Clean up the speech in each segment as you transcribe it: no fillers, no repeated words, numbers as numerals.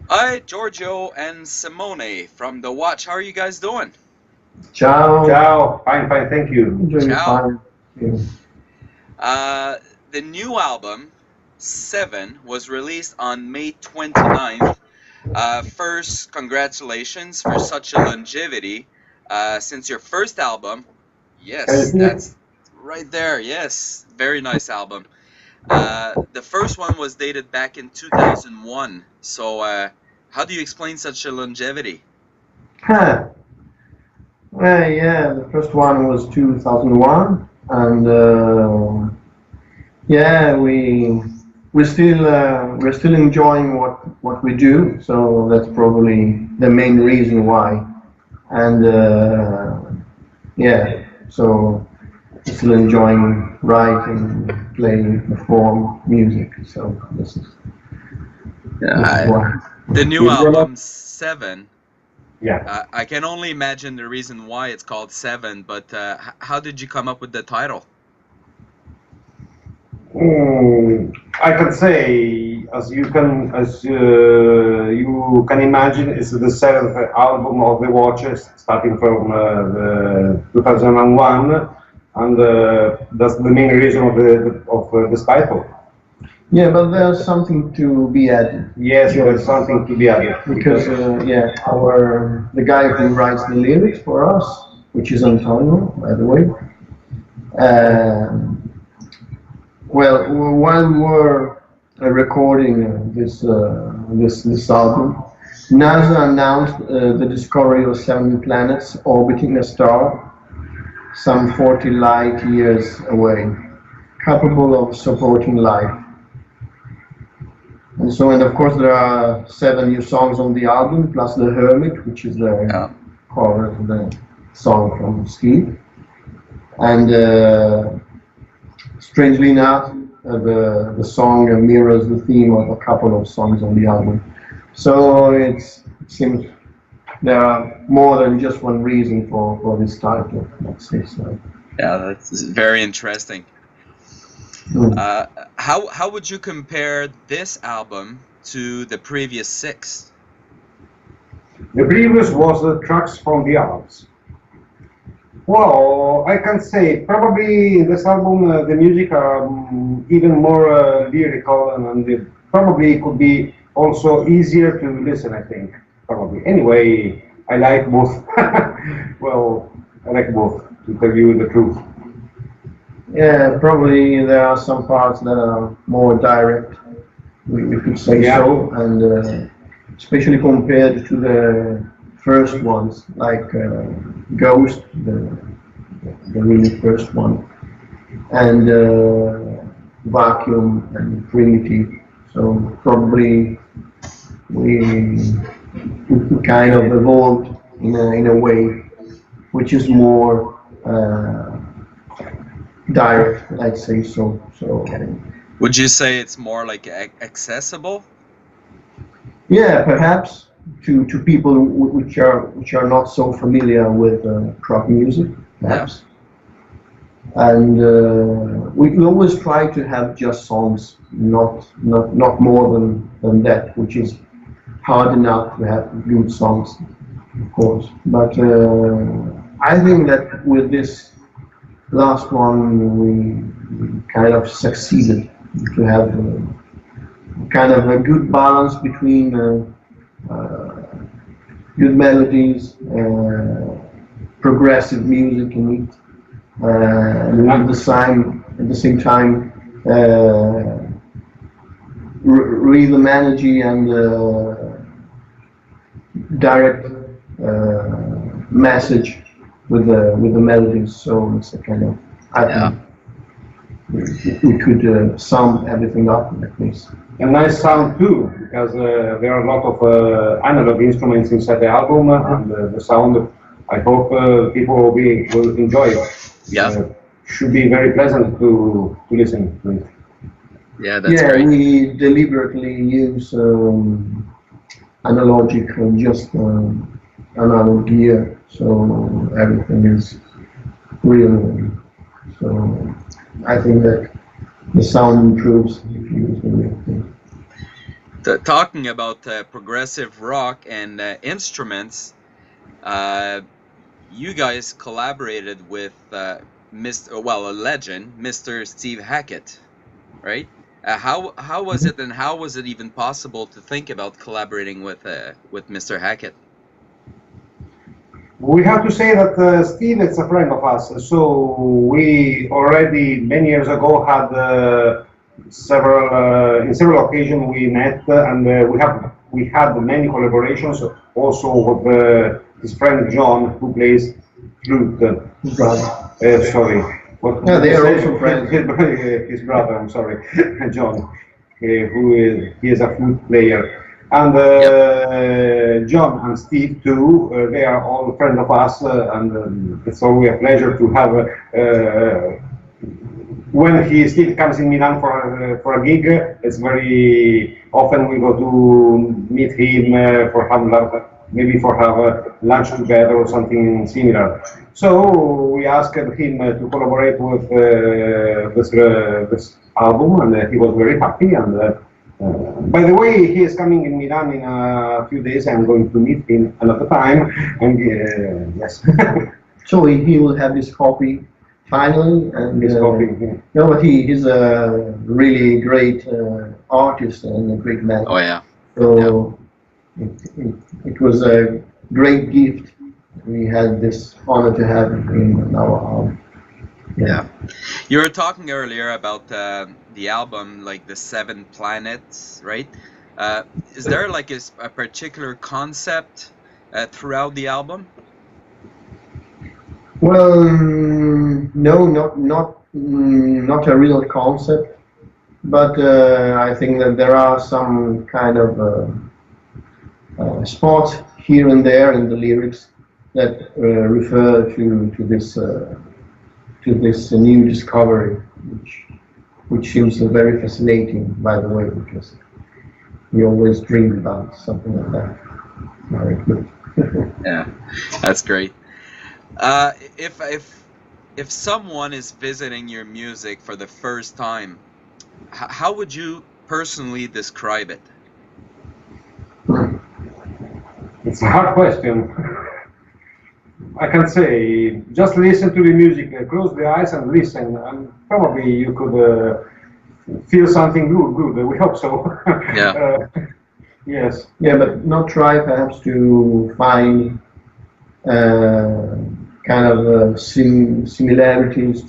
Hi, Giorgio and Simone from The Watch. How are you guys doing? Ciao. Ciao, fine, fine, thank you. Doing Ciao. fine. Yeah. The new album, 7, was released on May 29th. First, congratulations for such a longevity since your first album. Can you Yes, see it? that's right there. Yes, very nice album. The first one was dated back in 2001. So, how do you explain such a longevity? Huh. Well, yeah, the first one was 2001, and yeah, we're still enjoying what we do, so that's probably the main reason why. And yeah, so we're still enjoying writing, playing, perform music. So this is Uh, why. the new You grown up? album, 7. Yeah. I can only imagine the reason why it's called 7, but how did you come up with the title? I can say, as you can imagine, it's the seventh album of the Watches, starting from the 2001, and that's the main reason of this title. Yeah, but there's something to be added. Yes, there's something to be added Because yeah, our the guy who writes the lyrics for us, which is Antonio, by the way. Um, well, while we were recording this album, NASA announced the discovery of 7 planets orbiting a star some 40 light years away, capable of supporting life. And so, and of course, there are 7 new songs on the album, plus The Hermit, which is the cover of the song from Ski. And strangely enough, the song mirrors the theme of a couple of songs on the album. So it seems there are more than just one reason for this title, let's say so. Yeah, that's very interesting. Mm. How would you compare this album to the previous 6? The previous was the tracks from the Alps. Well, I can say probably in this album the music are even more lyrical and probably it could be also easier to listen. I think probably. Anyway, I like both. Well, I like both to tell you the truth. Yeah, probably there are some parts that are more direct, we could say Yeah. so, and especially compared to the first ones, like Ghost, the really first one, and Vacuum and Primitive. So probably we, we kind of evolved in a way which is more direct, I'd say so. So Would you say it's more like accessible? yeah, perhaps to people which are not so familiar with rock music, perhaps. And we always try to have just songs, not more than that, which is hard enough to have good songs, of course. But I think that with this last one, we kind of succeeded to have kind of a good balance between good melodies, progressive music in it, and at the same time, rhythm energy and direct message with the melodies. So it's a kind of I think we could sum everything up like this. A nice sound too, because there are a lot of analog instruments inside the album, and the sound. I hope people will enjoy it. Yeah. Should be very pleasant to listen to it. Yeah, that's Yeah, great. we deliberately use analogic, just analog gear, so everything is real. So I think that the sound improves if you use the real thing. Talking about progressive rock and instruments, you guys collaborated with a legend, Mr. Steve Hackett, right? How was it, and how was it even possible to think about collaborating with Mr. Hackett? We have to say that Steve is a friend of us, so we already many years ago had in several occasions we met, and we had many collaborations also with his friend John, who plays flute. His brother. Sorry. Yeah, they are also friends. His brother, I'm sorry, John, he is a flute player. And John and Steve too, they are all friends of us, and it's always a pleasure to have. When Steve comes in Milan for a gig, it's very often we go to meet him for maybe have lunch together or something similar. So we asked him to collaborate with this album, and he was very happy. And by the way, he is coming in Milan in a few days. I'm going to meet him another time. And yes. So he will have his copy finally, and his copy. Yeah. No, but he's a really great artist and a great man. Oh yeah. So it was a great gift. We had this honor to have him in our album. Yeah. You were talking earlier about the album, like the 7 planets, right? Is there like a particular concept throughout the album? Well, no, not a real concept, but I think that there are some kind of spots here and there in the lyrics that refer to this new discovery, which seems very fascinating, by the way, because we always dream about something like that. Very good. Yeah, that's great. If someone is visiting your music for the first time, how would you personally describe it? It's a hard question. I can say, just listen to the music, close the eyes and listen, and probably you could feel something good. We hope so. Yeah. Yes. Yeah, but not try perhaps to find kind of similarities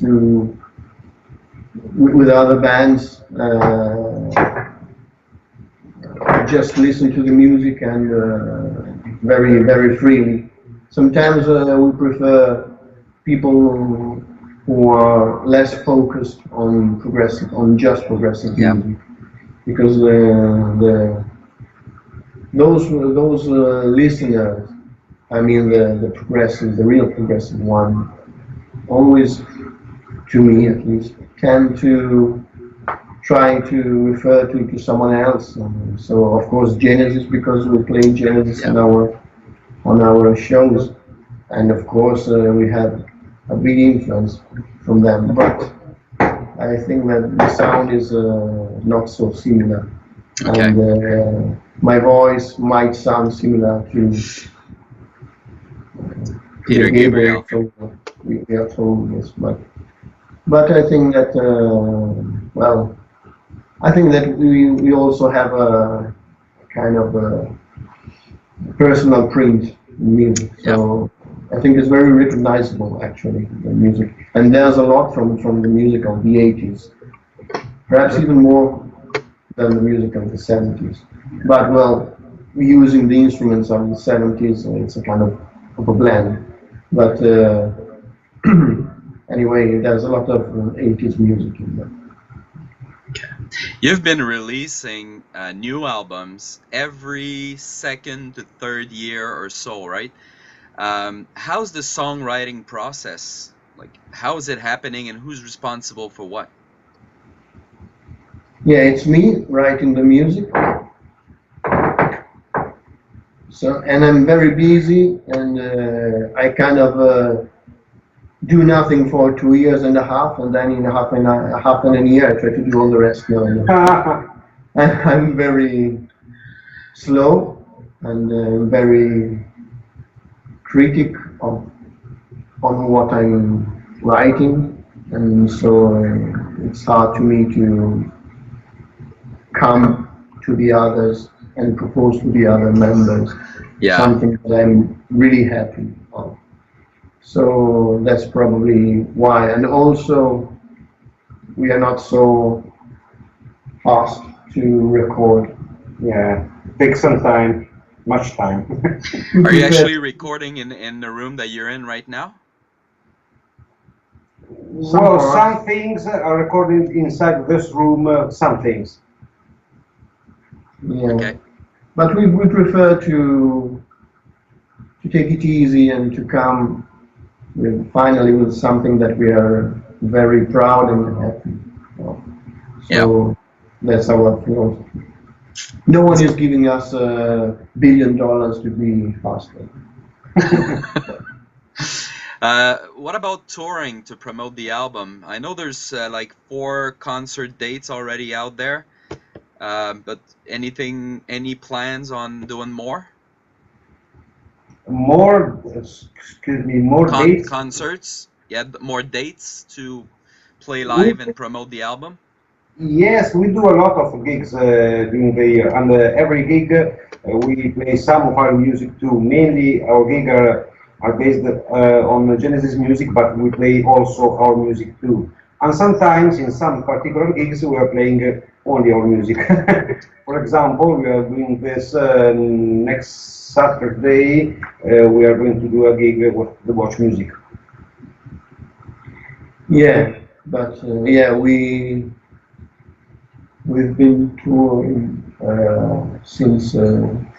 with other bands. Just listen to the music and very, very freely. Sometimes we prefer people who are less focused on just progressive music, because those listeners, I mean the real progressive one, always, to me at least, tend to try to refer to someone else. So of course Genesis, because we play Genesis on our shows, and of course we have a big influence from them, but I think that the sound is not so similar. Okay. And my voice might sound similar to Peter Gabriel. Yes, but I think that I think that we also have a kind of a personal print in music. So I think it's very recognizable, actually, the music. And there's a lot from the music of the 80s, perhaps even more than the music of the 70s. But well, using the instruments of the 70s, it's a kind of a blend. But anyway, there's a lot of 80s music in there. You've been releasing new albums every second to third year or so, right? How's the songwriting process? Like, how is it happening, and who's responsible for what? Yeah, it's me writing the music. So, and I'm very busy, and I kind of do nothing for 2 years and a half, and then in half and a year I try to do all the rest. I'm very slow and very critic on what I'm writing, and so it's hard to me to come to the others and propose to the other members something that I'm really happy of. So that's probably why, and also we are not so fast to record. Yeah, takes some time, much time. Are you actually recording in the room that you're in right now? Well, some things are recorded inside this room, some things. Yeah. Okay. But we prefer to take it easy and to come finally with something that we are very proud and happy of. So that's our philosophy. No one is giving us $1 billion to be faster. What about touring to promote the album? I know there's like 4 concert dates already out there, but any plans on doing more? More, excuse me, more dates. Concerts? Yeah, more dates to play live and promote the album? Yes, we do a lot of gigs during the year, and every gig we play some of our music too. Mainly, our gigs are based on Genesis music, but we play also our music too. And sometimes, in some particular gigs, we are playing only our music. For example, we are doing this next Saturday. We are going to do a gig with the Watch Music. Yeah, but yeah, we've been touring since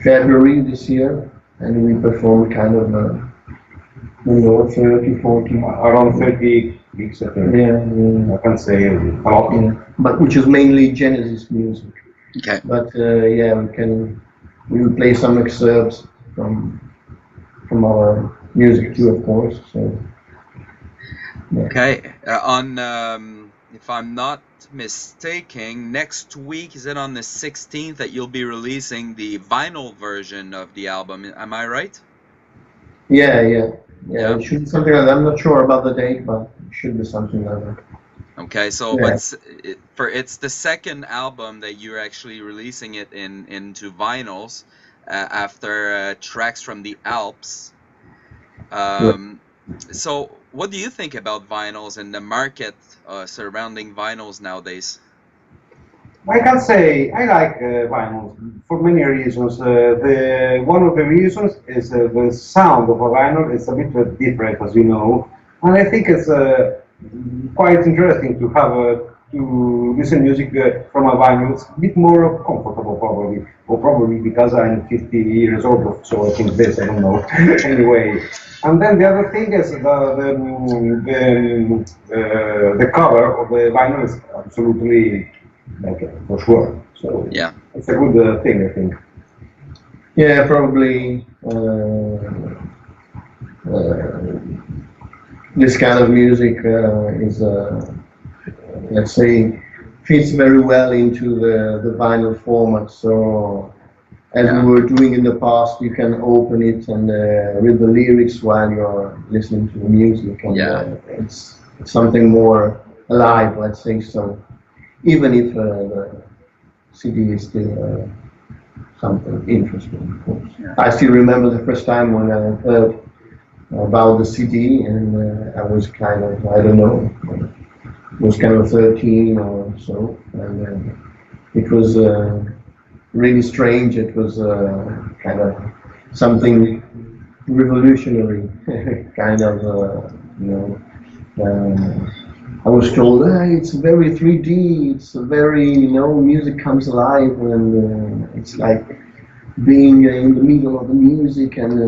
February this year, and we performed kind of, 30, 40. Around 30 gigs, I think. Yeah, I can't say a lot. yeah, but which is mainly Genesis music. Okay. But yeah, we will play some excerpts from our music too, of course. So. Yeah. Okay. If I'm not mistaken, next week, is it on the 16th that you'll be releasing the vinyl version of the album? Am I right? Yeah. It should be something like that. I'm not sure about the date, but it should be something like that. Okay, so Yeah. it's the second album that you're actually releasing it into vinyls after Tracks from the Alps. So what do you think about vinyls and the market surrounding vinyls nowadays? I can say I like vinyls for many reasons. The one of the reasons is the sound of a vinyl is a bit different, as you know, and I think it's quite interesting to have to listen music from a vinyl. It's a bit more comfortable, probably, or probably because I'm 50 years old, so I think this. I don't know. Anyway, and then the other thing is the cover of the vinyl is absolutely. Okay, for sure. So Yeah. it's a good thing, I think. Yeah, probably this kind of music is, let's say, fits very well into the vinyl format. So as we were doing in the past, you can open it and read the lyrics while you're listening to the music, and it's something more alive, let's say so. Even if the CD is still something interesting, of course. Yeah. I still remember the first time when I heard about the CD, and I was kind of, I don't know, was kind of 13 or so, and it was really strange. It was kind of something revolutionary, kind of, you know. I was told, it's very 3D, it's very, music comes alive, and it's like being in the middle of the music, and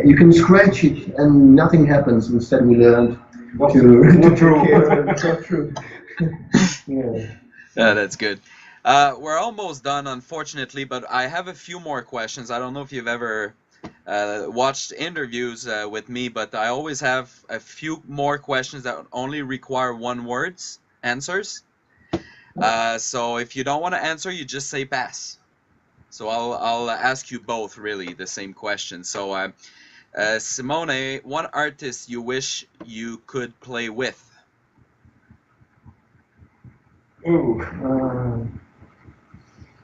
you can scratch it and nothing happens. Instead, we learned to true. It's not true. Yeah. Yeah, that's good. We're almost done, unfortunately, but I have a few more questions. I don't know if you've ever watched interviews with me, but I always have a few more questions that only require one answers. So if you don't want to answer, you just say pass. So I'll ask you both really the same question. So Simone, one artist you wish you could play with? Ooh.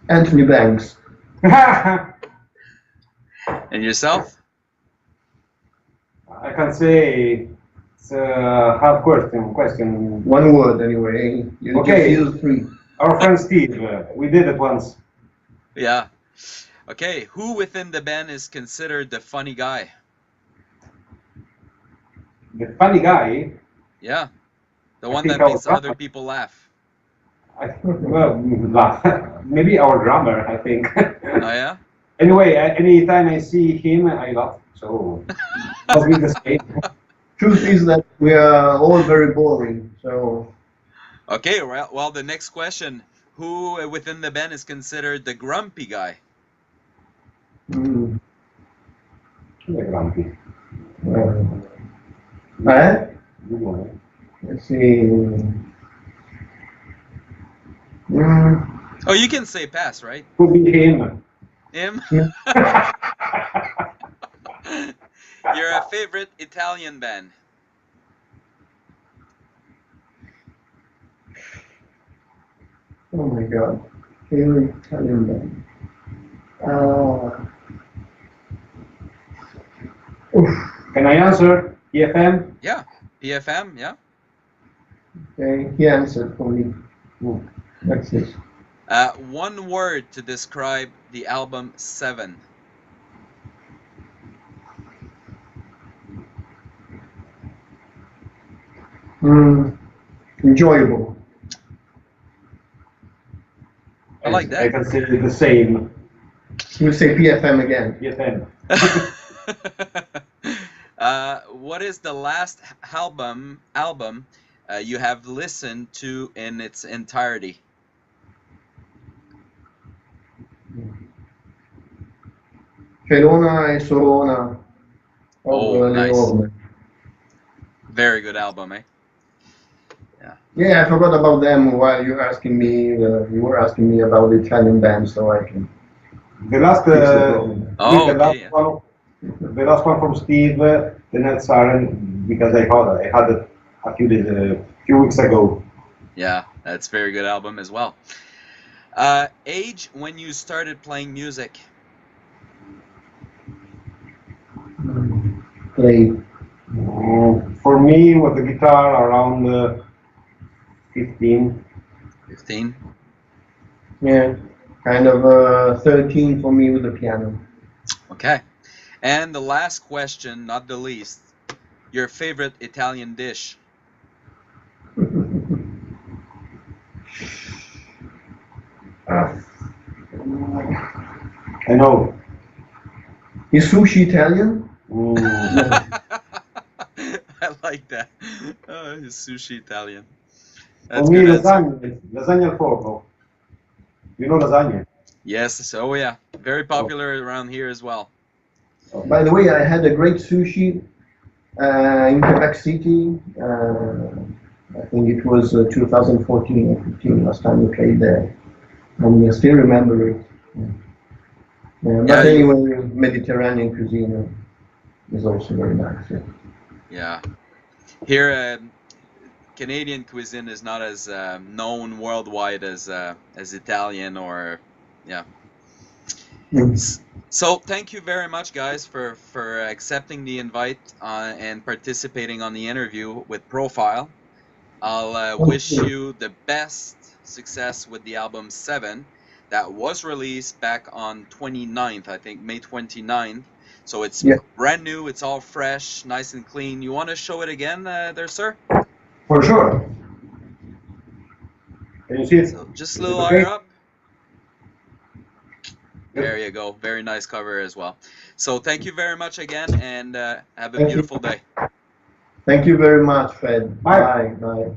Anthony Banks. And yourself? I can say it's a hard question. One word anyway. You Okay. just use 3. Our friend Steve, we did it once. Yeah. Okay, who within the band is considered the funny guy? The funny guy. Yeah, the I one think that our makes drummer. other people laugh. Well, maybe our drummer, I think. Oh yeah? Anyway, anytime I see him, I laugh. So must be the same. Truth is that we are all very boring, so... Okay, well, the next question. Who within the band is considered the grumpy guy? Mm. Grumpy. Let's see... Oh, you can say pass, right? Could be him. Him? Your favorite Italian band? Oh my god. Favorite Italian band. Can I answer? EFM? Yeah. PFM, yeah. Okay, he answered for me. That's it. One word to describe the album 7. Enjoyable. I like I that. can say the same. We'll say PFM again. EFM. What is the last album you have listened to in its entirety? Verona e Sorona. Oh, nice. Leone. Very good album, eh? Yeah, I forgot about them while you were asking me about the Italian band, so I can The last, fix the problem. Oh, the okay. last one from Steve, the Net Siren, because I had it a few weeks ago. Yeah, that's a very good album as well. Age when you started playing music? Play. For me, with the guitar, around 15. 15? Yeah, kind of 13 for me with the piano. Okay. And the last question, not the least, your favorite Italian dish? I know. Is sushi Italian? I like that. Sushi Italian. For That's me, good answer. lasagna al forno. You know lasagna? Yes, so yeah, very popular around here as well. By the way, I had a great sushi in Quebec City. I think it was 2014 or 15 last time we played there. And I still remember it. But anyway, Mediterranean cuisine is also very nice. Yeah. Here, Canadian cuisine is not as known worldwide as Italian or, yeah. So thank you very much, guys, for accepting the invite and participating on the interview with Profile. I'll wish you the best success with the album 7 that was released back on 29th, I think, May 29th. So it's brand new, it's all fresh, nice and clean. You want to show it again there, sir? For sure. Can you see it? So just a little higher up. There you go. Very nice cover as well. So thank you very much again, and have a beautiful day. Thank you very much, Fred. Bye. Bye.